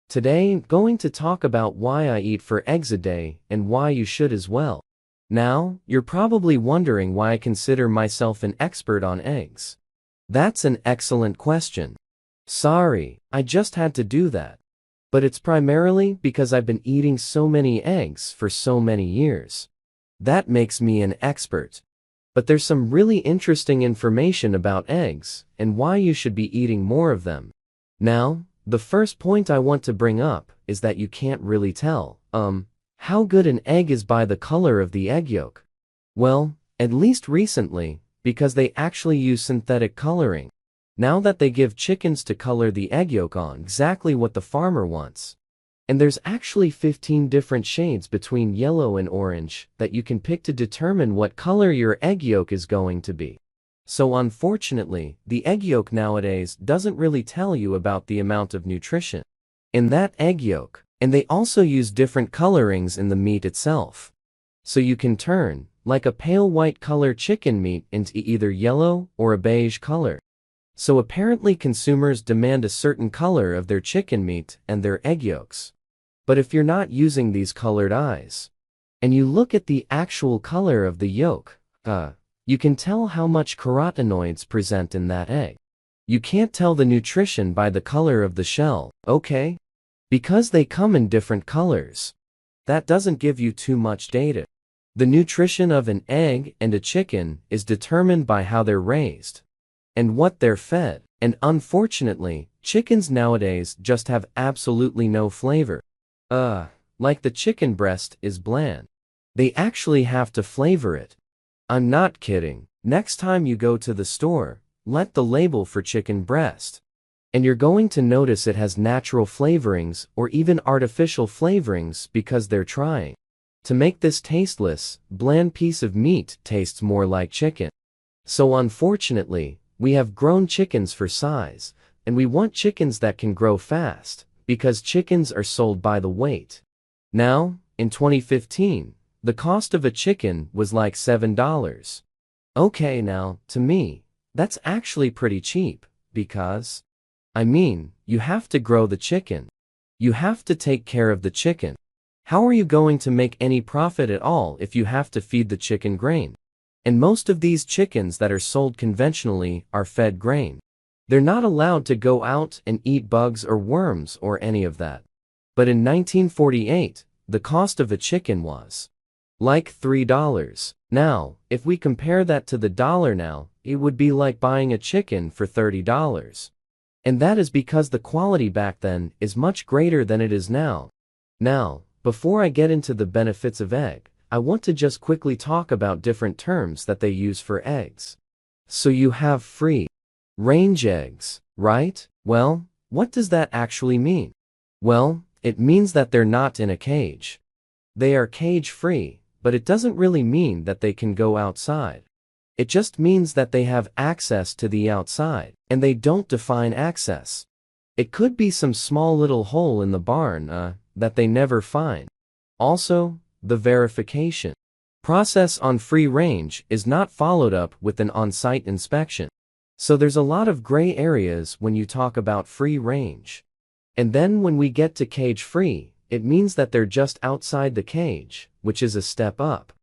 Today, I'm going to talk about why I eat 4 eggs a day and why you should as well. Now, you're probably wondering why I consider myself an expert on eggs. That's an excellent question. Sorry, I just had to do that. But it's primarily because I've been eating so many eggs for so many years. That makes me an expert. But there's some really interesting information about eggs and why you should be eating more of them. Now, the first point I want to bring up is that you can't really tell, how good an egg is by the color of the egg yolk. Well, at least recently, because they actually use synthetic coloring. Now that they give chickens to color the egg yolk on exactly what the farmer wants. And there's actually 15 different shades between yellow and orange that you can pick to determine what color your egg yolk is going to be. So unfortunately, the egg yolk nowadays doesn't really tell you about the amount of nutrition in that egg yolk, and they also use different colorings in the meat itself. So you can turn, like a pale white color chicken meat into either yellow or a beige color. So apparently consumers demand a certain color of their chicken meat and their egg yolks. But if you're not using these colored eyes, and you look at the actual color of the yolk, you can tell how much carotenoids present in that egg. You can't tell the nutrition by the color of the shell, okay? Because they come in different colors. That doesn't give you too much data. The nutrition of an egg and a chicken is determined by how they're raised and what they're fed. And unfortunately, chickens nowadays just have absolutely no flavor. Like the chicken breast is bland. They actually have to flavor it. I'm not kidding. Next time you go to the store, let the label for chicken breast. And you're going to notice it has natural flavorings or even artificial flavorings because they're trying to make this tasteless, bland piece of meat tastes more like chicken. So unfortunately, we have grown chickens for size, and we want chickens that can grow fast, because chickens are sold by the weight. Now, in 2015, the cost of a chicken was like $7. Okay, now, to me, that's actually pretty cheap, because, you have to grow the chicken. You have to take care of the chicken. How are you going to make any profit at all if you have to feed the chicken grain? And most of these chickens that are sold conventionally are fed grain. They're not allowed to go out and eat bugs or worms or any of that. But in 1948, the cost of a chicken was like $3. Now, if we compare that to the dollar now, it would be like buying a chicken for $30. And that is because the quality back then is much greater than it is now. Now, before I get into the benefits of egg, I want to just quickly talk about different terms that they use for eggs. So you have free-range eggs, right? Well, what does that actually mean? Well, it means that they're not in a cage. They are cage-free, but it doesn't really mean that they can go outside. It just means that they have access to the outside, and they don't define access. It could be some small little hole in the barn, that they never find. Also, the verification process on free range is not followed up with an on-site inspection. So there's a lot of gray areas when you talk about free range. And then when we get to cage-free, it means that they're just outside the cage, which is a step up.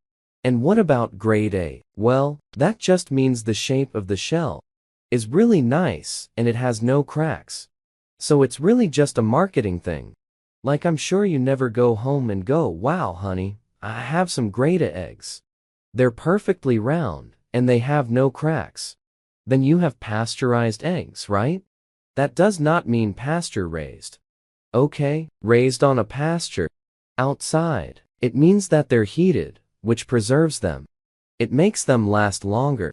And what about grade A? Well, that just means the shape of the shell is really nice and it has no cracks. So it's really just a marketing thing. Like I'm sure you never go home and go, wow honey, I have some grade A eggs. They're perfectly round, and they have no cracks. Then you have pasteurized eggs, right? That does not mean pasture-raised. Okay, raised on a pasture outside. It means that they're heated, which preserves them. It makes them last longer.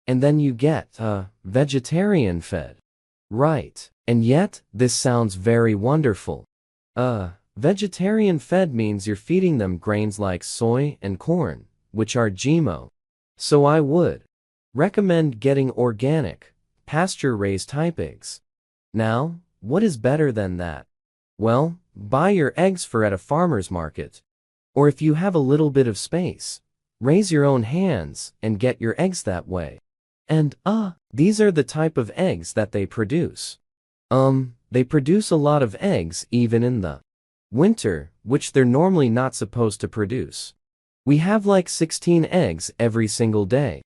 And then you get, vegetarian fed. Right. And yet, this sounds very wonderful. Vegetarian fed means you're feeding them grains like soy and corn, which are GMO. So I would recommend getting organic, pasture-raised type eggs. Now, what is better than that? Well, buy your eggs at a farmer's market. Or if you have a little bit of space, raise your own hands and get your eggs that way. And, these are the type of eggs that they produce. They produce a lot of eggs even in the winter, which they're normally not supposed to produce. We have like 16 eggs every single day.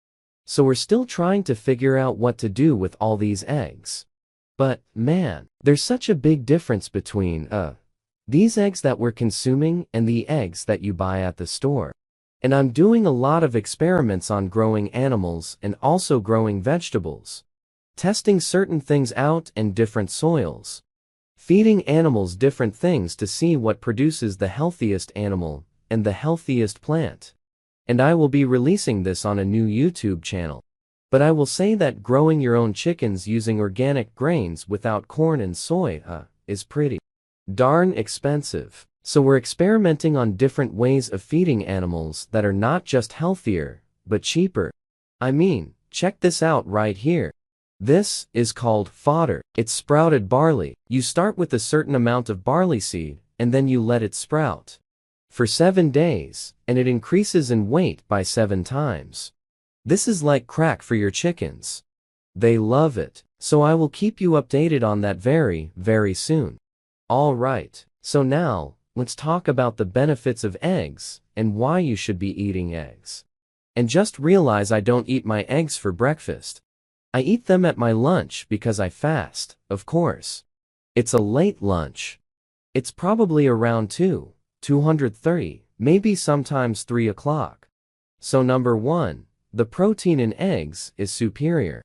So we're still trying to figure out what to do with all these eggs. But, man, there's such a big difference between, these eggs that we're consuming and the eggs that you buy at the store. And I'm doing a lot of experiments on growing animals and also growing vegetables. Testing certain things out in different soils. Feeding animals different things to see what produces the healthiest animal and the healthiest plant. And I will be releasing this on a new YouTube channel. But I will say that growing your own chickens using organic grains without corn and soy, is pretty darn expensive. So we're experimenting on different ways of feeding animals that are not just healthier, but cheaper. I mean, check this out right here. This is called fodder. It's sprouted barley. You start with a certain amount of barley seed, and then you let it sprout for 7 days, and it increases in weight by 7 times. This is like crack for your chickens. They love it, so I will keep you updated on that very, very soon. Alright, so now, let's talk about the benefits of eggs, and why you should be eating eggs. And just realize I don't eat my eggs for breakfast. I eat them at my lunch because I fast, of course. It's a late lunch. It's probably around 2:30, maybe sometimes 3 o'clock. So number 1, the protein in eggs is superior.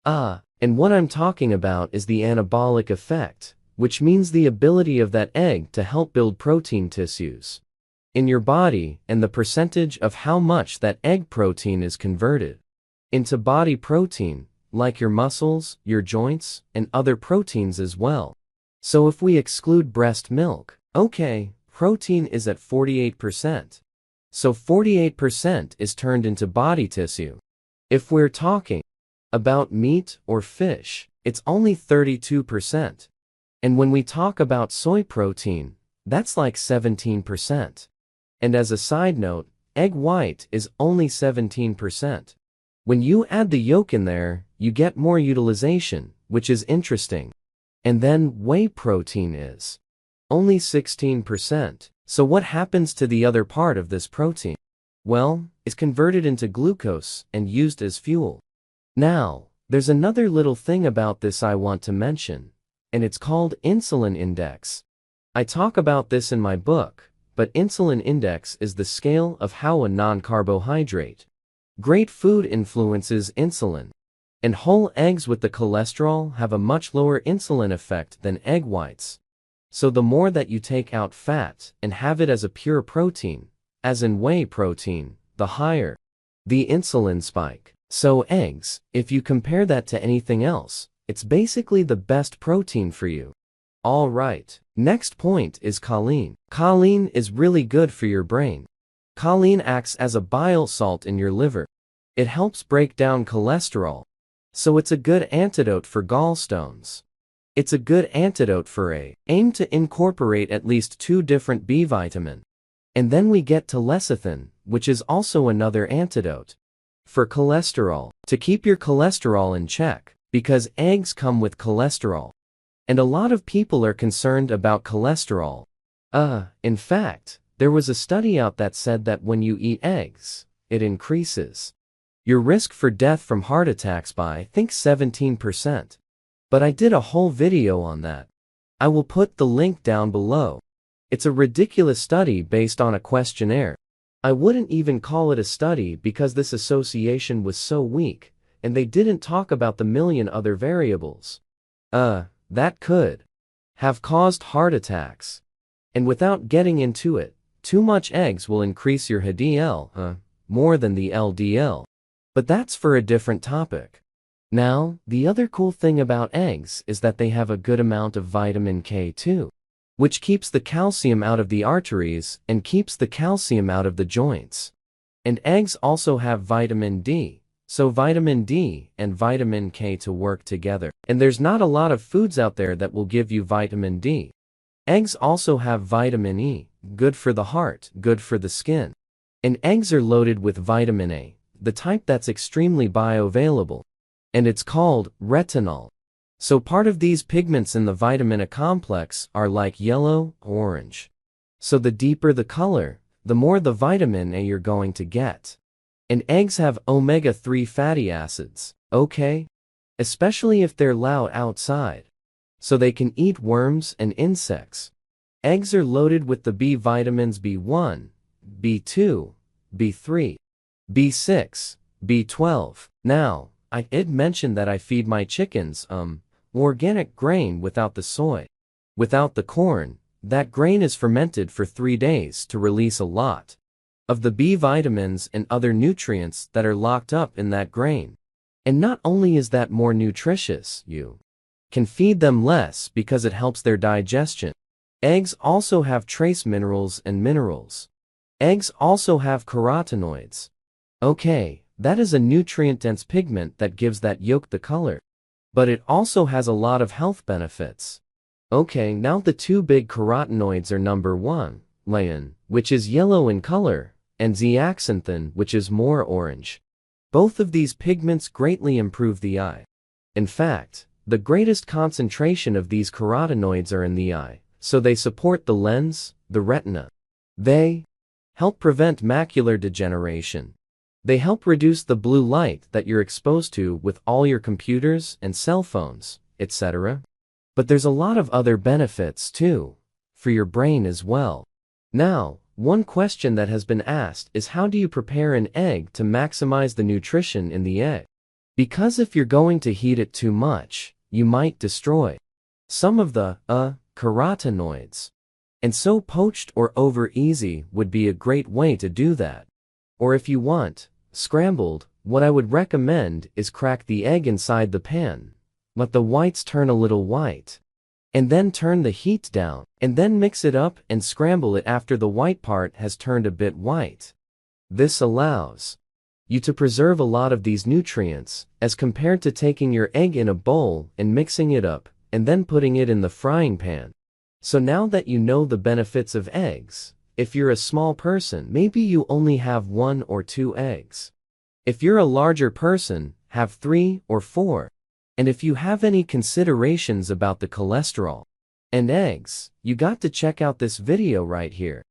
And what I'm talking about is the anabolic effect, which means the ability of that egg to help build protein tissues in your body and the percentage of how much that egg protein is converted into body protein, like your muscles, your joints, and other proteins as well. So if we exclude breast milk, okay, protein is at 48%. So 48% is turned into body tissue. If we're talking about meat or fish, it's only 32%. And when we talk about soy protein, that's like 17%. And as a side note, egg white is only 17%. When you add the yolk in there, you get more utilization, which is interesting. And then whey protein is only 16%. So what happens to the other part of this protein? Well, it's converted into glucose and used as fuel. Now, there's another little thing about this I want to mention, and it's called insulin index. I talk about this in my book, but insulin index is the scale of how a non-carbohydrate great food influences insulin. And whole eggs with the cholesterol have a much lower insulin effect than egg whites. So the more that you take out fat and have it as a pure protein, as in whey protein, the higher the insulin spike. So eggs, if you compare that to anything else, it's basically the best protein for you. Alright, next point is choline. Choline is really good for your brain. Choline acts as a bile salt in your liver. It helps break down cholesterol. So it's a good antidote for gallstones. It's a good antidote for aim to incorporate at least 2 different B vitamin. And then we get to lecithin, which is also another antidote for cholesterol, to keep your cholesterol in check, because eggs come with cholesterol. And a lot of people are concerned about cholesterol. In fact, there was a study out that said that when you eat eggs, it increases your risk for death from heart attacks by, I think, 17%. But I did a whole video on that. I will put the link down below. It's a ridiculous study based on a questionnaire. I wouldn't even call it a study because this association was so weak, and they didn't talk about the million other variables that could have caused heart attacks. And without getting into it, too much eggs will increase your HDL, more than the LDL. But that's for a different topic. Now, the other cool thing about eggs is that they have a good amount of vitamin K too, which keeps the calcium out of the arteries and keeps the calcium out of the joints. And eggs also have vitamin D, so vitamin D and vitamin K to work together. And there's not a lot of foods out there that will give you vitamin D. Eggs also have vitamin E, good for the heart, good for the skin. And eggs are loaded with vitamin A, the type that's extremely bioavailable. And it's called retinol. So part of these pigments in the vitamin A complex are like yellow, orange. So the deeper the color, the more the vitamin A you're going to get. And eggs have omega-3 fatty acids, okay? Especially if they're allowed outside. So they can eat worms and insects. Eggs are loaded with the B vitamins B1, B2, B3, B6, B12. Now, I did mention that I feed my chickens, organic grain without the soy. Without the corn, that grain is fermented for 3 days to release a lot of the B vitamins and other nutrients that are locked up in that grain. And not only is that more nutritious, you can feed them less because it helps their digestion. Eggs also have trace minerals and minerals. Eggs also have carotenoids. Okay, that is a nutrient-dense pigment that gives that yolk the color. But it also has a lot of health benefits. Okay, now the two big carotenoids are number 1, lanolin, which is yellow in color, and zeaxanthin, which is more orange. Both of these pigments greatly improve the eye. In fact, the greatest concentration of these carotenoids are in the eye, so they support the lens, the retina. They help prevent macular degeneration. They help reduce the blue light that you're exposed to with all your computers and cell phones, etc. But there's a lot of other benefits too, for your brain as well. Now, one question that has been asked is, how do you prepare an egg to maximize the nutrition in the egg? Because if you're going to heat it too much, you might destroy some of the carotenoids. And so poached or over easy would be a great way to do that. Or if you want scrambled, what I would recommend is crack the egg inside the pan. Let the whites turn a little white. And then turn the heat down. And then mix it up and scramble it after the white part has turned a bit white. This allows you to preserve a lot of these nutrients, as compared to taking your egg in a bowl and mixing it up, and then putting it in the frying pan. So now that you know the benefits of eggs, if you're a small person, maybe you only have 1 or 2 eggs. If you're a larger person, have 3 or 4. And if you have any considerations about the cholesterol and eggs, you got to check out this video right here.